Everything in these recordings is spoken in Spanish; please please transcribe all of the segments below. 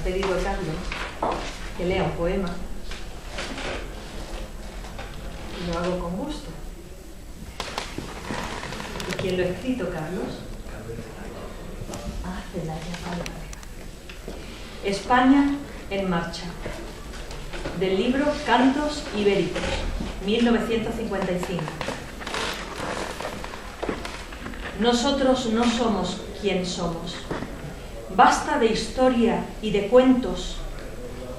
pedido a Carlos que lea un poema y lo hago con gusto. ¿Y quién lo ha escrito, Carlos? Ah, Celaya, vale. España en marcha, del libro Cantos Ibéricos, 1955. Nosotros no somos quien somos. Basta de historia y de cuentos.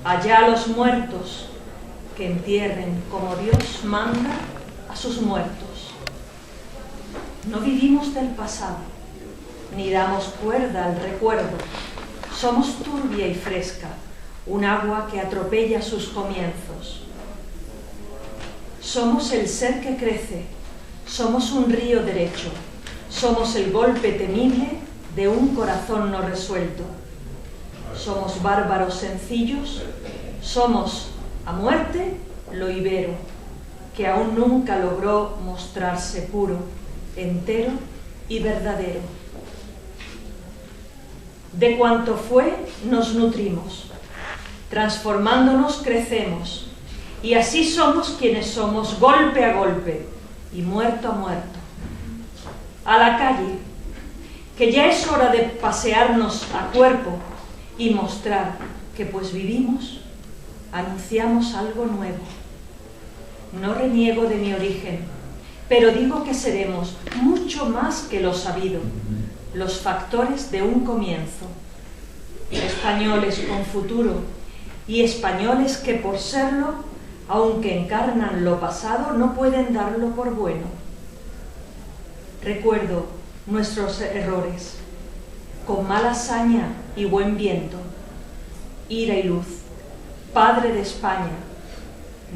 Allá los muertos, que entierren como Dios manda a sus muertos. No vivimos del pasado, ni damos cuerda al recuerdo. Somos turbia y fresca, un agua que atropella sus comienzos. Somos el ser que crece, somos un río derecho, somos el golpe temible de un corazón no resuelto. Somos bárbaros sencillos, somos, a muerte, lo ibero, que aún nunca logró mostrarse puro, entero y verdadero. De cuanto fue, nos nutrimos, transformándonos crecemos, y así somos quienes somos, golpe a golpe y muerto a muerto. A la calle, que ya es hora de pasearnos a cuerpo y mostrar que pues vivimos, anunciamos algo nuevo. No reniego de mi origen, pero digo que seremos mucho más que lo sabido, los factores de un comienzo. Españoles con futuro y españoles que por serlo, aunque encarnan lo pasado, no pueden darlo por bueno. Recuerdo nuestros errores, con mala saña y buen viento, ira y luz, Padre de España,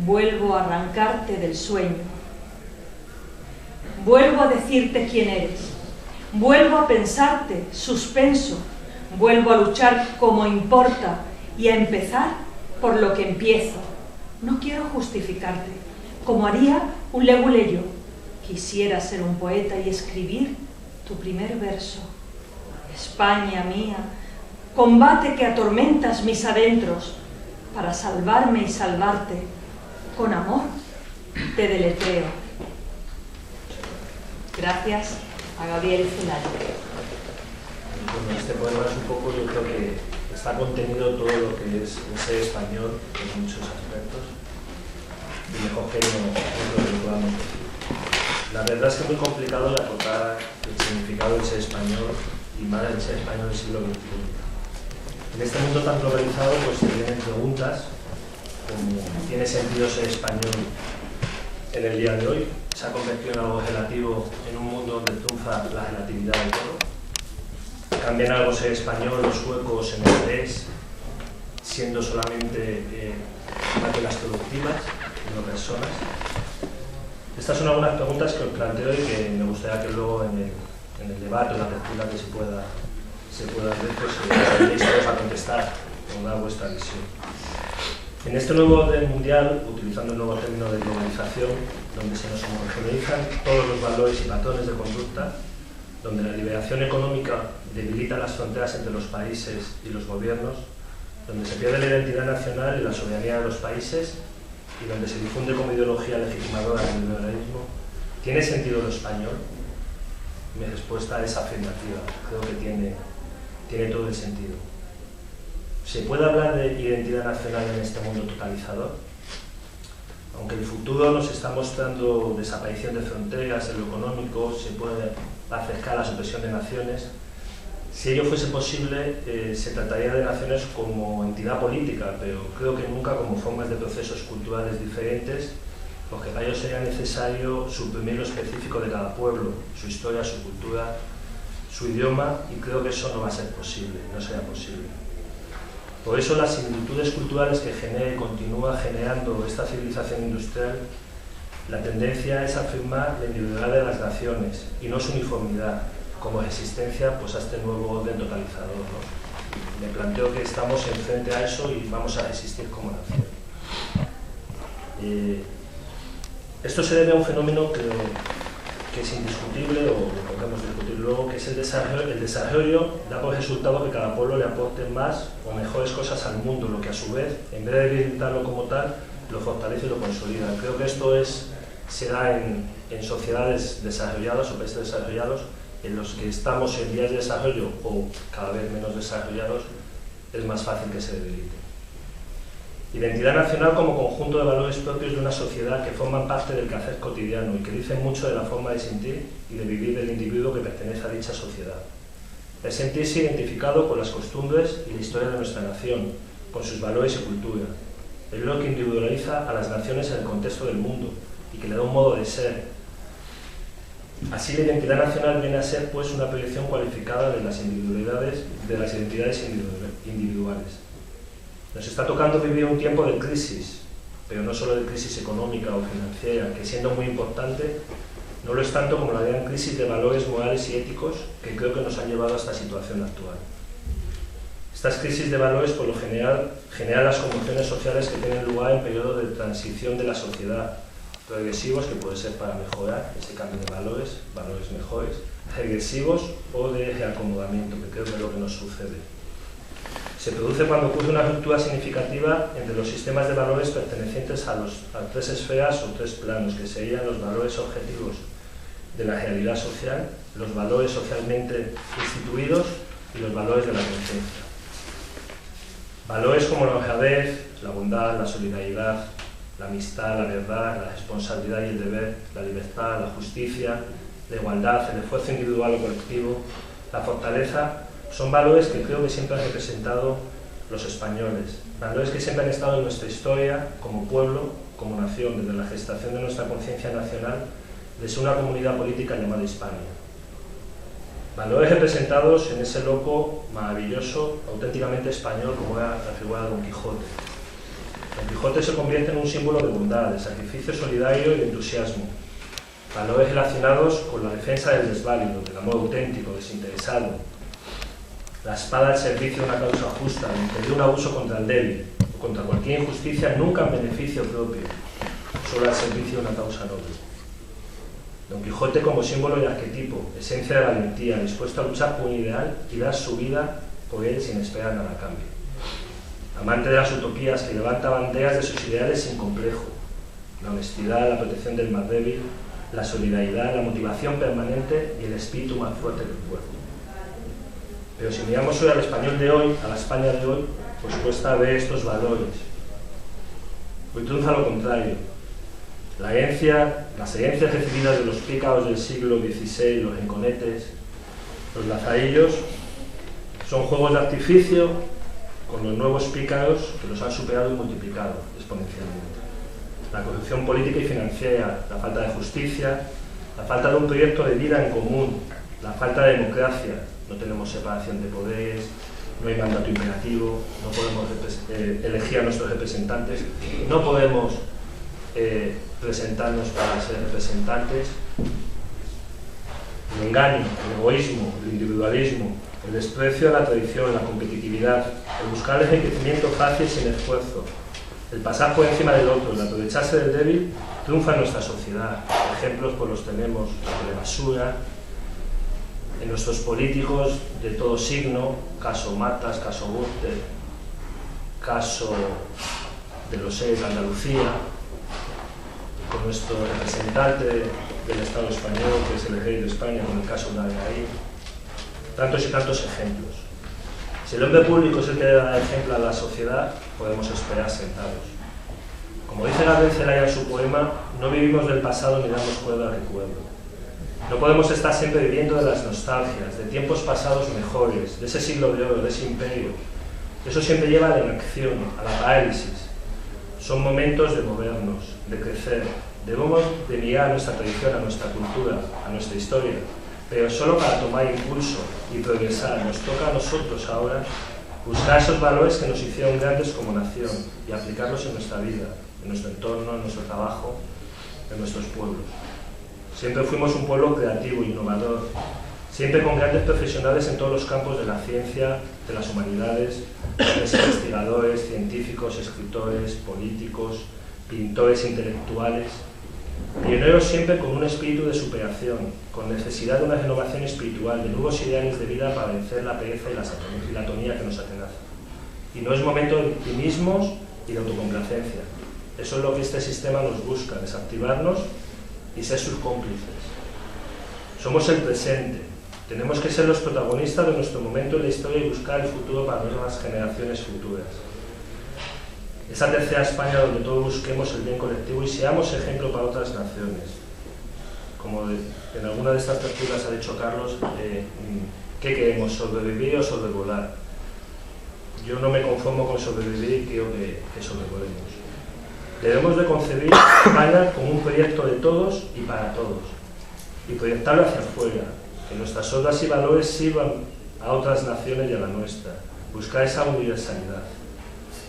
vuelvo a arrancarte del sueño. Vuelvo a decirte quién eres, vuelvo a pensarte suspenso, vuelvo a luchar como importa y a empezar por lo que empiezo. No quiero justificarte, como haría un leguleyo. Quisiera ser un poeta y escribir tu primer verso. España mía, combate que atormentas mis adentros, para salvarme y salvarte, con amor te deletreo. Gracias a Gabriel Celaya. Bueno, este poema es un poco, yo creo que está contenido todo lo que es el ser español en muchos aspectos, y mejor que no lo podamos decir. La verdad es que es muy complicado de acotar el significado del ser español y más del ser español del siglo XXI. En este mundo tan globalizado pues se vienen preguntas como ¿tiene sentido ser español en el día de hoy? ¿Se ha convertido en algo relativo en un mundo donde triunfa la relatividad de todo? ¿Cambian algo ser español los suecos en inglés, siendo solamente máquinas productivas, no personas? Estas son algunas preguntas que os planteo y que me gustaría que luego en el debate o la apertura que se pueda hacer, pues ayudéis todos a contestar o dar vuestra visión. En este nuevo orden mundial, utilizando el nuevo término de globalización, donde se nos homogeneizan todos los valores y patrones de conducta, donde la liberación económica debilita las fronteras entre los países y los gobiernos, donde se pierde la identidad nacional y la soberanía de los países y donde se difunde como ideología legitimadora el liberalismo, ¿tiene sentido lo español? Mi respuesta es afirmativa. Creo que tiene todo el sentido. ¿Se puede hablar de identidad nacional en este mundo totalizador? Aunque el futuro nos está mostrando desaparición de fronteras, en lo económico, se puede acercar a la supresión de naciones. Si ello fuese posible, se trataría de naciones como entidad política, pero creo que nunca como formas de procesos culturales diferentes, porque para ello sería necesario suprimir lo específico de cada pueblo, su historia, su cultura, su idioma, y creo que eso no va a ser posible, no será posible. Por eso las similitudes culturales que genera y continúa generando esta civilización industrial, la tendencia es afirmar la individualidad de las naciones y no su uniformidad, como resistencia pues, a este nuevo orden totalizador, ¿no? Me planteo que estamos enfrente a eso y vamos a resistir como nación. Esto se debe a un fenómeno que es indiscutible, o lo podemos discutir luego, que es el desarrollo da por resultado que cada pueblo le aporte más o mejores cosas al mundo, lo que a su vez, en vez de debilitarlo como tal, lo fortalece y lo consolida. Creo que esto se da en sociedades desarrolladas o países desarrollados, en los que estamos en vías de desarrollo o cada vez menos desarrollados, es más fácil que se debilite. Identidad nacional como conjunto de valores propios de una sociedad que forman parte del quehacer cotidiano y que dicen mucho de la forma de sentir y de vivir del individuo que pertenece a dicha sociedad. Es sentirse identificado con las costumbres y la historia de nuestra nación, con sus valores y cultura. Es lo que individualiza a las naciones en el contexto del mundo y que le da un modo de ser. Así, la identidad nacional viene a ser, pues, una proyección cualificada de las identidades individuales. Nos está tocando vivir un tiempo de crisis, pero no solo de crisis económica o financiera, que siendo muy importante, no lo es tanto como la gran crisis de valores morales y éticos que creo que nos han llevado a esta situación actual. Estas crisis de valores, por lo general, generan las conmociones sociales que tienen lugar en periodos de transición de la sociedad, progresivos, que puede ser para mejorar ese cambio de valores mejores, regresivos o de reacomodamiento, que creo que es lo que nos sucede. Se produce cuando ocurre una ruptura significativa entre los sistemas de valores pertenecientes a tres esferas o tres planos, que serían los valores objetivos de la realidad social, los valores socialmente instituidos y los valores de la conciencia. Valores como la honradez, la bondad, la solidaridad, la amistad, la verdad, la responsabilidad y el deber, la libertad, la justicia, la igualdad, el esfuerzo individual o colectivo, la fortaleza, son valores que creo que siempre han representado los españoles, valores que siempre han estado en nuestra historia como pueblo, como nación, desde la gestación de nuestra conciencia nacional, desde una comunidad política llamada Hispania. Valores representados en ese loco maravilloso, auténticamente español, como era la figura de Don Quijote. Don Quijote se convierte en un símbolo de bondad, de sacrificio solidario y de entusiasmo. Valores relacionados con la defensa del desválido, del amor auténtico, desinteresado. La espada al servicio de una causa justa, de impedir un abuso contra el débil, o contra cualquier injusticia, nunca en beneficio propio, solo al servicio de una causa noble. Don Quijote como símbolo y arquetipo, esencia de valentía, dispuesto a luchar por un ideal y dar su vida por él sin esperar nada a cambio. Amante de las utopías, que levanta banderas de sus ideales sin complejo. La honestidad, la protección del más débil, la solidaridad, la motivación permanente y el espíritu más fuerte del pueblo. Pero si miramos hoy al español de hoy, a la España de hoy, pues cuesta ver estos valores. Hoy triunfa lo contrario. Las herencias recibidas de los pícaros del siglo XVI, los rinconetes, los lazarillos, son juegos de artificio con los nuevos pícaros que los han superado y multiplicado exponencialmente. La corrupción política y financiera, la falta de justicia, la falta de un proyecto de vida en común, la falta de democracia. No tenemos separación de poderes, no hay mandato imperativo, no podemos elegir a nuestros representantes, no podemos presentarnos para ser representantes. El engaño, el egoísmo, el individualismo, el desprecio a la tradición, la competitividad, el buscar el enriquecimiento fácil sin esfuerzo, el pasar por encima del otro, el aprovecharse del débil, triunfa en nuestra sociedad. Ejemplos pues los tenemos de basura, en nuestros políticos de todo signo, caso Matas, caso Gürtel, caso de los de Andalucía, con nuestro representante del Estado español, que es el rey de España, con el caso Unai, tantos y tantos ejemplos. Si el hombre público es el que da ejemplo a la sociedad, podemos esperar sentados. Como dice Gabriel Celaya en su poema, no vivimos del pasado ni damos cuerda al recuerdo. No podemos estar siempre viviendo de las nostalgias, de tiempos pasados mejores, de ese siglo de oro, de ese imperio. Eso siempre lleva a la inacción, a la parálisis. Son momentos de movernos, de crecer. Debemos de mirar a nuestra tradición, a nuestra cultura, a nuestra historia, pero solo para tomar impulso y progresar. Nos toca a nosotros ahora buscar esos valores que nos hicieron grandes como nación y aplicarlos en nuestra vida, en nuestro entorno, en nuestro trabajo, en nuestros pueblos. Siempre fuimos un pueblo creativo, innovador, siempre con grandes profesionales en todos los campos de la ciencia, de las humanidades, investigadores, científicos, escritores, políticos, pintores intelectuales. Pioneros siempre con un espíritu de superación, con necesidad de una renovación espiritual, de nuevos ideales de vida para vencer la pereza y la atonía que nos atenaza. Y no es momento de optimismos y de autocomplacencia. Eso es lo que este sistema nos busca, desactivarnos y ser sus cómplices. Somos el presente. Tenemos que ser los protagonistas de nuestro momento en la historia y buscar el futuro para nuevas generaciones futuras. Esa tercera España donde todos busquemos el bien colectivo y seamos ejemplo para otras naciones. Como en alguna de estas tertulias ha dicho Carlos, ¿qué queremos? ¿Sobrevivir o sobrevolar? Yo no me conformo con sobrevivir y quiero que sobrevolemos. Debemos de concebir España como un proyecto de todos y para todos, y proyectarlo hacia afuera, que nuestras obras y valores sirvan a otras naciones y a la nuestra, buscar esa universalidad.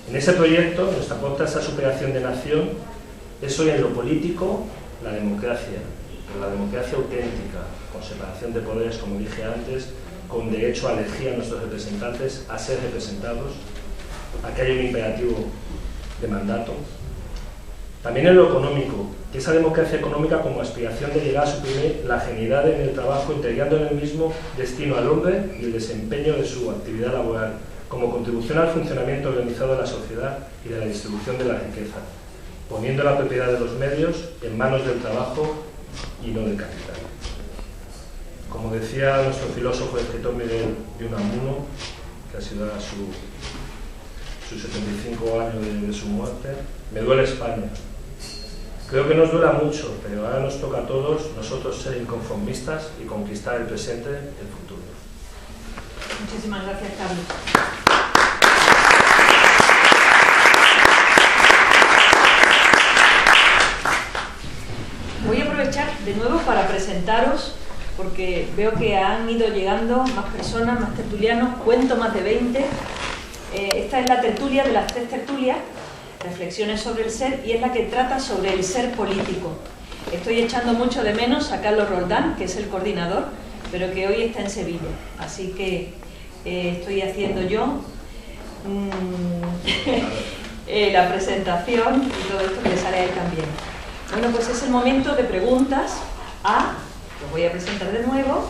En ese proyecto, nuestra apuesta a esa superación de nación es hoy en lo político la democracia, pero la democracia auténtica, con separación de poderes, como dije antes, con derecho a elegir a nuestros representantes, a ser representados, a que haya un imperativo de mandato. También en lo económico, que esa democracia económica como aspiración de llegar a suprimir la genialidad en el trabajo, integrando en el mismo destino al hombre y el desempeño de su actividad laboral, como contribución al funcionamiento organizado de la sociedad y de la distribución de la riqueza, poniendo la propiedad de los medios en manos del trabajo y no del capital. Como decía nuestro filósofo y escritor Miguel de Unamuno, que ha sido sus 75 años de su muerte, me duele España. Creo que nos duela mucho, pero ahora nos toca a todos nosotros ser inconformistas y conquistar el presente y el futuro. Muchísimas gracias, Carlos. Voy a aprovechar de nuevo para presentaros, porque veo que han ido llegando más personas, más tertulianos, cuento más de 20. Esta es la tertulia de las 3 tertulias, reflexiones sobre el ser, y es la que trata sobre el ser político. Estoy echando mucho de menos a Carlos Roldán, que es el coordinador, pero que hoy está en Sevilla, así que estoy haciendo yo la presentación y todo esto que le sale a él también. Bueno, pues es el momento de preguntas a, lo voy a presentar de nuevo,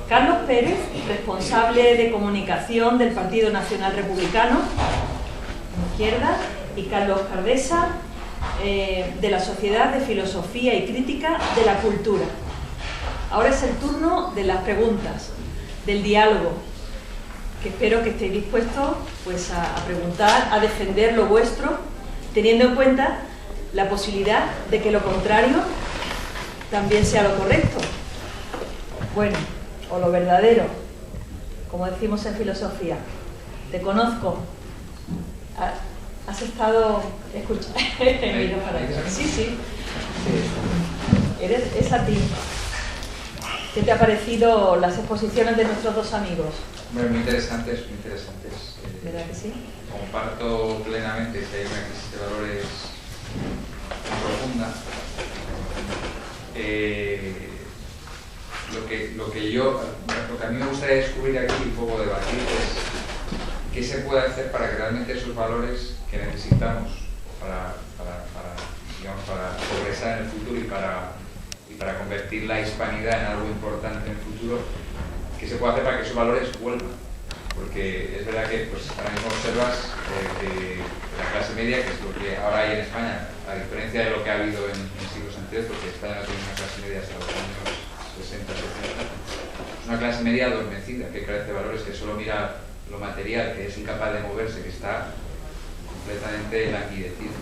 Carlos Pérez, responsable de comunicación del Partido Nacional Republicano, en izquierda, y Carlos Cardesa, de la Sociedad de Filosofía y Crítica de la Cultura. Ahora es el turno de las preguntas, del diálogo, que espero que estéis dispuestos pues, a preguntar, a defender lo vuestro, teniendo en cuenta la posibilidad de que lo contrario también sea lo correcto. Bueno, o lo verdadero, como decimos en filosofía. Te conozco. Has estado... Escucha. Mira para allá. Sí. Es a ti. ¿Qué te ha parecido las exposiciones de nuestros dos amigos? Bueno, muy interesantes. ¿Verdad que sí? Comparto plenamente que hay una crisis de valores profunda. Lo que a mí me gustaría descubrir aquí, un poco debatir, es qué se puede hacer para que realmente esos valores que necesitamos para progresar en el futuro y para convertir la hispanidad en algo importante en el futuro, qué se puede hacer para que esos valores vuelvan. Porque es verdad que pues, ahora mismo observas que la clase media, que es lo que ahora hay en España, a diferencia de lo que ha habido en siglos anteriores, porque España no tiene una clase media hasta los años 60, 70, es una clase media adormecida, que carece de valores, que solo mira lo material, que es incapaz de moverse, que está completamente languidecido.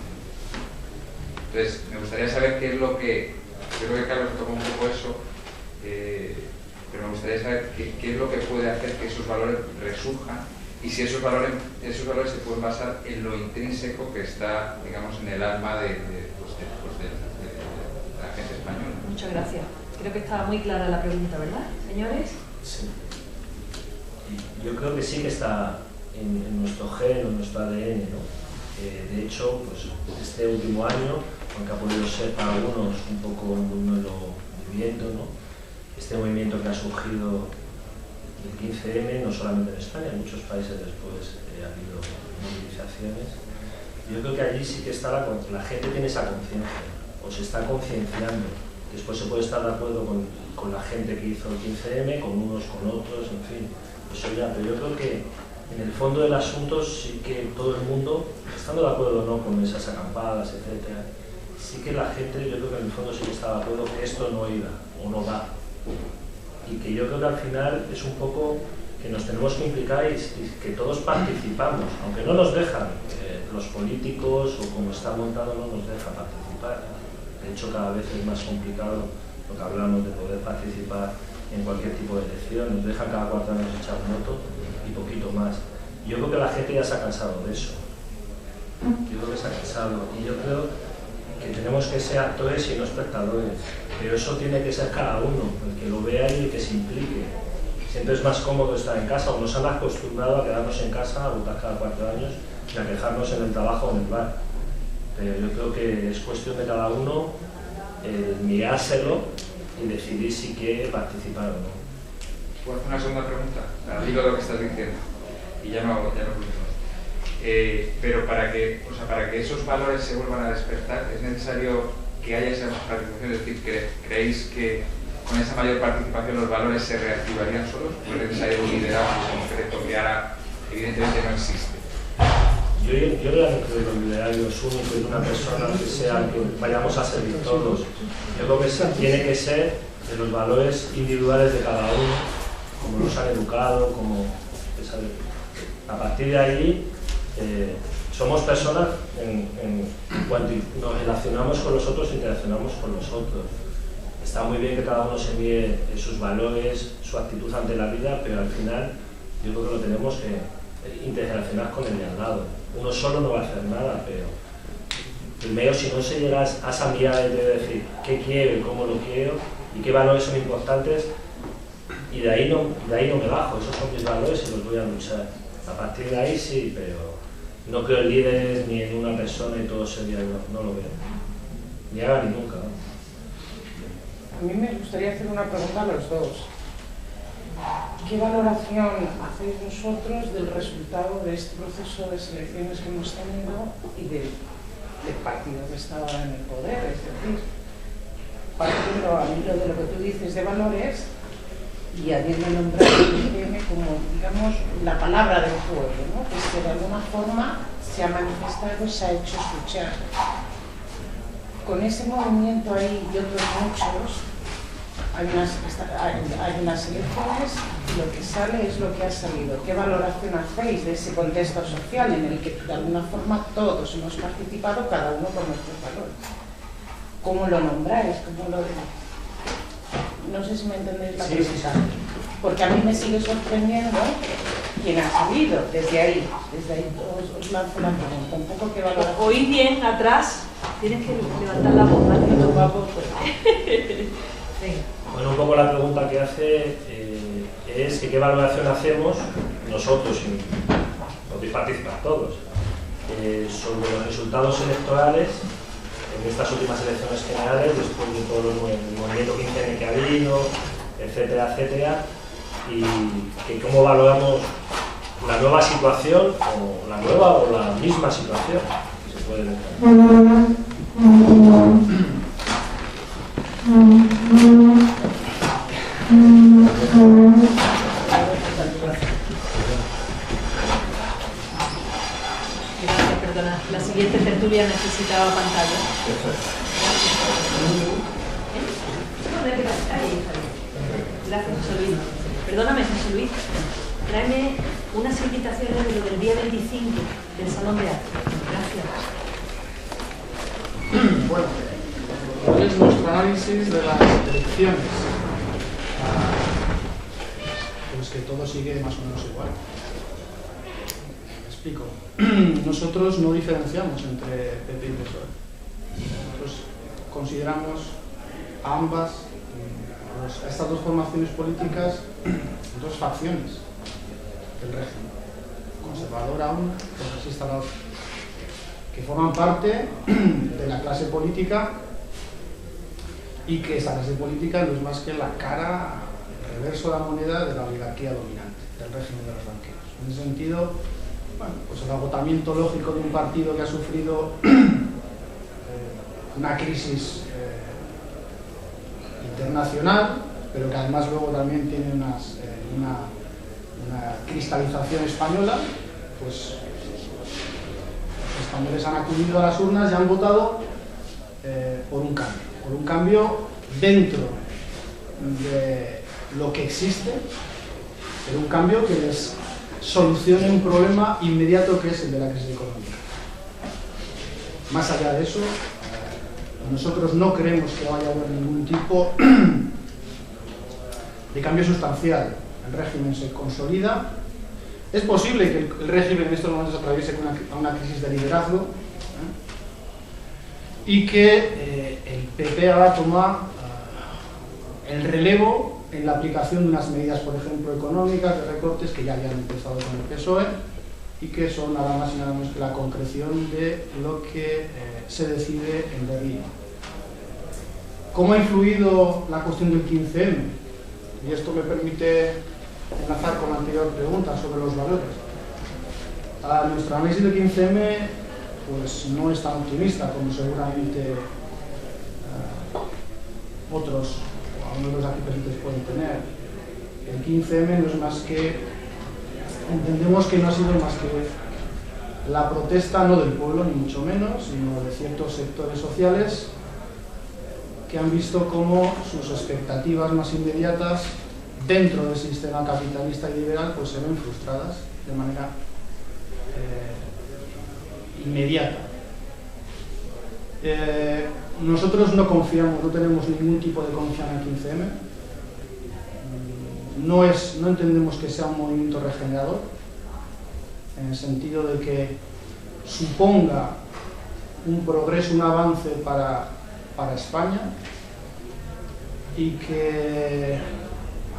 Entonces, me gustaría saber qué es lo que... Yo creo que Carlos tocó un poco eso, pero me gustaría saber qué es lo que puede hacer que esos valores resurjan y si esos valores se pueden basar en lo intrínseco que está, digamos, en el alma de la gente española. Muchas gracias. Creo que estaba muy clara la pregunta, ¿verdad, señores? Sí. Yo creo que sí que está en nuestro gen, en nuestro ADN, ¿no? De hecho, pues este último año, aunque ha podido ser para algunos un poco un nuevo movimiento, ¿no? Este movimiento que ha surgido del 15M, no solamente en España, en muchos países después ha habido movilizaciones. Yo creo que allí sí que está la gente tiene esa conciencia. o se está concienciando. Después se puede estar de acuerdo con la gente que hizo el 15M, con unos, con otros, en fin, eso ya, pero yo creo que en el fondo del asunto sí que todo el mundo, estando de acuerdo o no con esas acampadas, etcétera, sí que la gente, yo creo que en el fondo sí que está de acuerdo que esto no iba o no va. Y que yo creo que al final es un poco que nos tenemos que implicar y que todos participamos, aunque no nos dejan, los políticos o como está montado no nos deja participar. De hecho, cada vez es más complicado lo que hablamos de poder participar en cualquier tipo de elección. Nos dejan cada 4 años echar un voto y poquito más. Yo creo que la gente ya se ha cansado de eso. Yo creo que se ha cansado y yo creo que tenemos que ser actores y no espectadores. Pero eso tiene que ser cada uno, el que lo vea y el que se implique. Siempre es más cómodo estar en casa, o nos han acostumbrado a quedarnos en casa, a votar cada 4 años y a quejarnos en el trabajo o en el bar. Pero yo creo que es cuestión de cada uno mirárselo y decidir si quiere participar o no. ¿Puedo hacer una segunda pregunta? Al hilo de lo que estás diciendo. Y ya no continuamos. Pero para que esos valores se vuelvan a despertar, es necesario que haya esa participación. Es decir, ¿creéis que con esa mayor participación los valores se reactivarían solos? ¿O es necesario un liderazgo concreto que ahora evidentemente no existe? Yo realmente creo que el liderazgo es único y una persona que sea que vayamos a servir todos. Yo creo que tiene que ser de los valores individuales de cada uno, como nos han educado, como a partir de ahí somos personas en cuanto nos relacionamos con los otros, interaccionamos con los otros. Está muy bien que cada uno se mire sus valores, su actitud ante la vida, pero al final yo creo que lo tenemos que interrelacionar con el de al lado. Uno solo no va a hacer nada, pero primero si no se llega a esa mirada de decir qué quiero, cómo lo quiero y qué valores son importantes, y de ahí no me bajo, esos son mis valores y los voy a luchar. A partir de ahí sí, pero no creo en líderes ni en una persona y todo sería, no lo veo. Ni ahora ni nunca, ¿no? A mí me gustaría hacer una pregunta a los dos. ¿Qué valoración hacéis vosotros del resultado de este proceso de selecciones que hemos tenido y del partido que está ahora en el poder? Es decir, partiendo al hilo de lo que tú dices de valores y habiendo nombrado el PCM como, digamos, la palabra del pueblo, ¿no? Pues que de alguna forma se ha manifestado, se ha hecho escuchar. Con ese movimiento ahí y otros muchos, hay unas elecciones y lo que sale es lo que ha salido. ¿Qué valoración hacéis de ese contexto social en el que de alguna forma todos hemos participado, cada uno con nuestros valores? ¿Cómo lo nombráis? No sé si me entendéis la pregunta. Porque a mí me sigue sorprendiendo quién ha salido desde ahí os lanzo la pregunta. Un poco qué valoración. Oí bien atrás, tienes que levantar la voz, ¿vale? Venga. Bueno, un poco la pregunta que hace es que qué valoración hacemos nosotros, y podéis participar todos, sobre los resultados electorales en estas últimas elecciones generales, después de todo el movimiento 15 que ha habido, etcétera, etcétera, y que cómo valoramos la nueva situación, o la nueva o la misma situación, si se puede ver. Gracias, perdona. La siguiente tertulia necesitaba pantalla. Gracias, José Luis. Perdóname, José Luis. Tráeme unas invitaciones de lo del día 25 del Salón de Arte. Gracias. Bueno, ¿cuál es nuestro análisis de las elecciones? Pues que todo sigue más o menos igual. Me explico. Nosotros no diferenciamos entre PP y PSOE. Nosotros consideramos a estas dos formaciones políticas dos facciones del régimen. Conservadora una, progresista la otra, que forman parte de la clase política y que esa clase política no es más que la cara, el reverso de la moneda de la oligarquía dominante, del régimen de los banqueros. En ese sentido, bueno, pues el agotamiento lógico de un partido que ha sufrido una crisis internacional, pero que además luego también tiene una cristalización española, pues los españoles han acudido a las urnas y han votado por un cambio dentro de lo que existe, pero un cambio que les solucione un problema inmediato que es el de la crisis económica. Más allá de eso, nosotros no creemos que vaya a haber ningún tipo de cambio sustancial. El régimen se consolida. Es posible que el régimen en estos momentos atraviese una crisis de liderazgo, y que el PP ahora toma el relevo en la aplicación de unas medidas, por ejemplo, económicas, de recortes, que ya habían empezado con el PSOE, y que son nada más y nada menos que la concreción de lo que se decide en Berlín. ¿Cómo ha influido la cuestión del 15M? Y esto me permite enlazar con la anterior pregunta sobre los valores. Nuestro análisis del 15M pues, no es tan optimista como seguramente otros, o algunos de los aquí presentes pueden tener. El 15M no es más que, entendemos que no ha sido más que la protesta no del pueblo, ni mucho menos, sino de ciertos sectores sociales que han visto cómo sus expectativas más inmediatas dentro del sistema capitalista y liberal pues se ven frustradas de manera inmediata. Nosotros no confiamos, no tenemos ningún tipo de confianza en el 15M. No entendemos que sea un movimiento regenerador, en el sentido de que suponga un progreso, un avance para España, y que,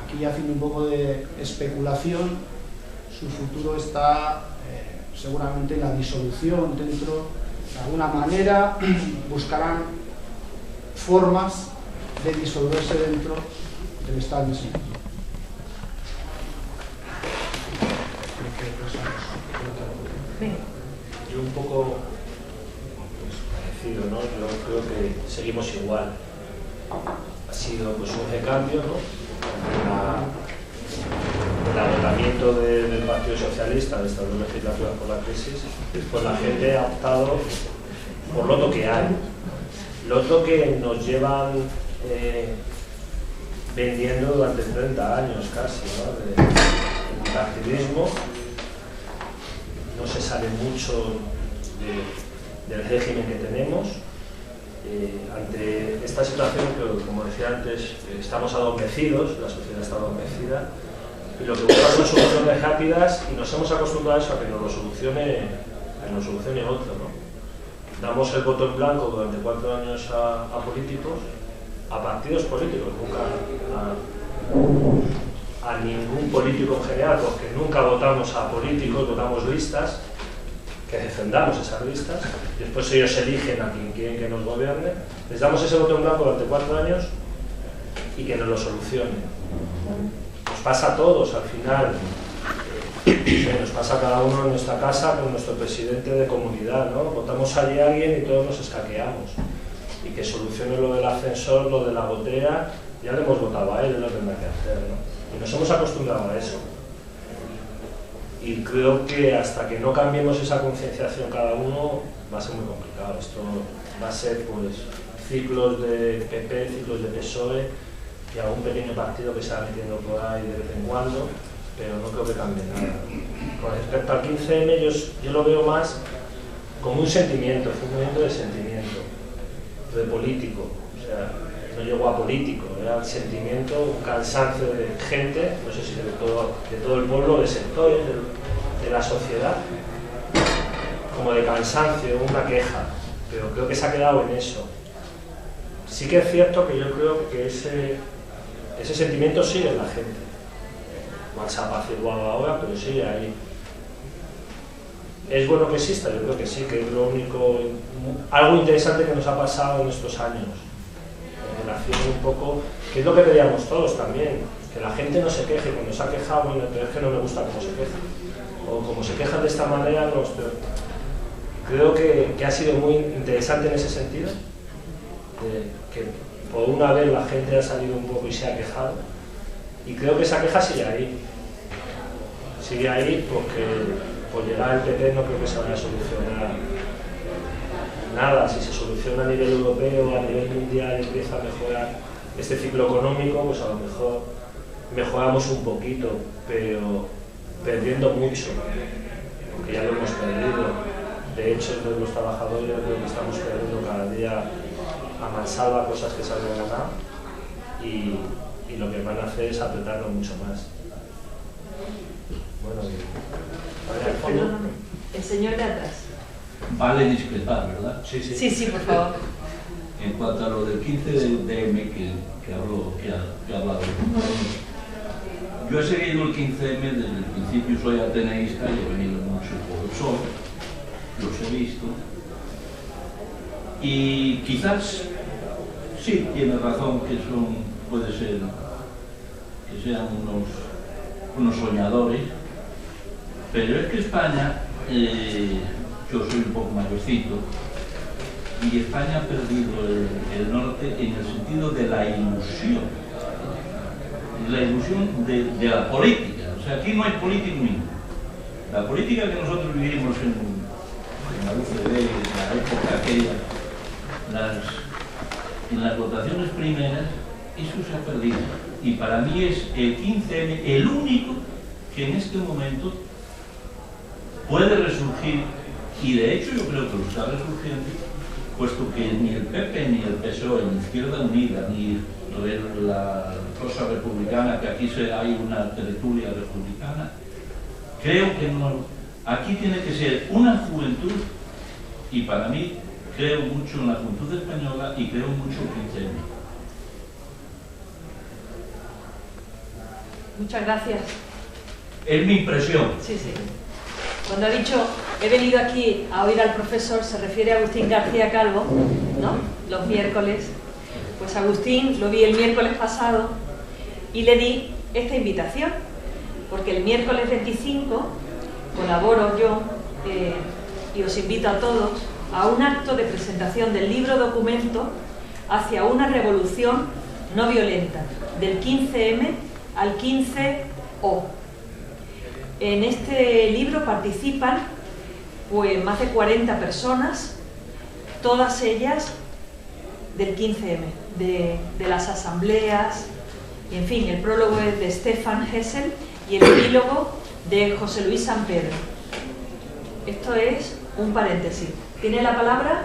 aquí haciendo un poco de especulación, su futuro está seguramente en la disolución dentro, de alguna manera buscarán formas de disolverse dentro del establishment. Yo un poco parecido, ¿no? Yo creo que seguimos igual. Ha sido pues un recambio, ¿no? El agotamiento del Partido Socialista de estas dos legislaturas por la crisis, pues la gente ha optado por lo otro que hay. Lo otro que nos llevan vendiendo durante 30 años casi, ¿no? El partidismo. No se sale mucho del régimen que tenemos. Ante esta situación que, como decía antes, estamos adormecidos, la sociedad está adormecida, y lo que buscamos son soluciones rápidas, y nos hemos acostumbrado a eso, a que nos lo solucione otro, ¿no? Damos el voto en blanco durante 4 años a políticos, a partidos políticos, nunca a ningún político en general, porque nunca votamos a políticos, votamos listas, que defendamos esas listas, y después ellos eligen a quien quieren que nos gobierne, les damos ese voto en blanco durante 4 años y que nos lo solucionen. Nos pasa a todos al final, nos pasa a cada uno en nuestra casa con nuestro presidente de comunidad, ¿no? Votamos allí a alguien y todos nos escaqueamos, y que solucione lo del ascensor, lo de la gotea, ya le hemos votado a él, él lo tendrá que hacer, ¿no? Y nos hemos acostumbrado a eso. Y creo que hasta que no cambiemos esa concienciación cada uno, va a ser muy complicado. Esto va a ser pues ciclos de PP, ciclos de PSOE y algún pequeño partido que se va metiendo por ahí de vez en cuando, pero no creo que cambie nada. Con respecto al 15M, yo lo veo más como un sentimiento, fue un movimiento de sentimiento, de político. O sea, no llegó a político, era un sentimiento, un cansancio de gente, no sé si de todo el pueblo, de sectores, de la sociedad, como de cansancio, una queja, pero creo que se ha quedado en eso. Sí que es cierto que yo creo que ese sentimiento sigue en la gente. Igual se ha apaciguado ahora, pero sigue ahí. ¿Es bueno que exista? Yo creo que sí, que es lo único, algo interesante que nos ha pasado en estos años. En relación un poco, que es lo que pedíamos todos también, que la gente no se queje, cuando se ha quejado, bueno, pero es que no me gusta cómo se queja, o como se quejan de esta manera, creo que ha sido muy interesante en ese sentido, que por una vez la gente ha salido un poco y se ha quejado, y creo que esa queja sigue ahí porque por llegar al PP no creo que se vaya a solucionar nada. Si se soluciona a nivel europeo, a nivel mundial, empieza a mejorar este ciclo económico, pues a lo mejor mejoramos un poquito, pero perdiendo mucho, porque ya lo hemos perdido. De hecho, entre los trabajadores creo que estamos perdiendo cada día a mansalva cosas que se han ganado, y lo que van a hacer es apretarlo mucho más. Bueno, Perdóname, el señor de atrás. Vale discrepar, ¿verdad? sí, sí. Sí, por favor. En cuanto a lo del 15 de M que ha hablado, yo he seguido el 15M desde el principio, soy ateneísta y he venido mucho por el PSOE, los he visto, y quizás sí, tiene razón que puede ser que sean unos soñadores, pero es que España, yo soy un poco mayorcito, y España ha perdido el norte en el sentido de la ilusión de la política. O sea, aquí no hay político ninguno. La política que nosotros vivimos en la UCD, en la época aquella, en las votaciones primeras, eso se ha perdido. Y para mí es el 15M el único que en este momento puede resurgir, y de hecho yo creo que lo está resurgiendo, puesto que ni el PP ni el PSOE, ni Izquierda Unida, ni la cosa republicana, que aquí hay una tertulia republicana, creo que no. Aquí tiene que ser una juventud, y para mí creo mucho en la juventud española y creo mucho en 15M. Muchas gracias. Es mi impresión. Sí, sí. Cuando ha dicho, he venido aquí a oír al profesor, se refiere a Agustín García Calvo, ¿no? Los miércoles. Pues Agustín lo vi el miércoles pasado y le di esta invitación, porque el miércoles 25 colaboro yo y os invito a todos a un acto de presentación del libro documento Hacia una revolución no violenta, del 15M al 15O. En este libro participan pues más de 40 personas, todas ellas del 15M, de las asambleas, y en fin, el prólogo es de Stefan Hessel y el epílogo de José Luis San Pedro. Esto es un paréntesis. ¿Tiene la palabra?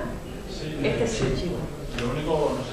Sí, este es el chico. Lo único, no sé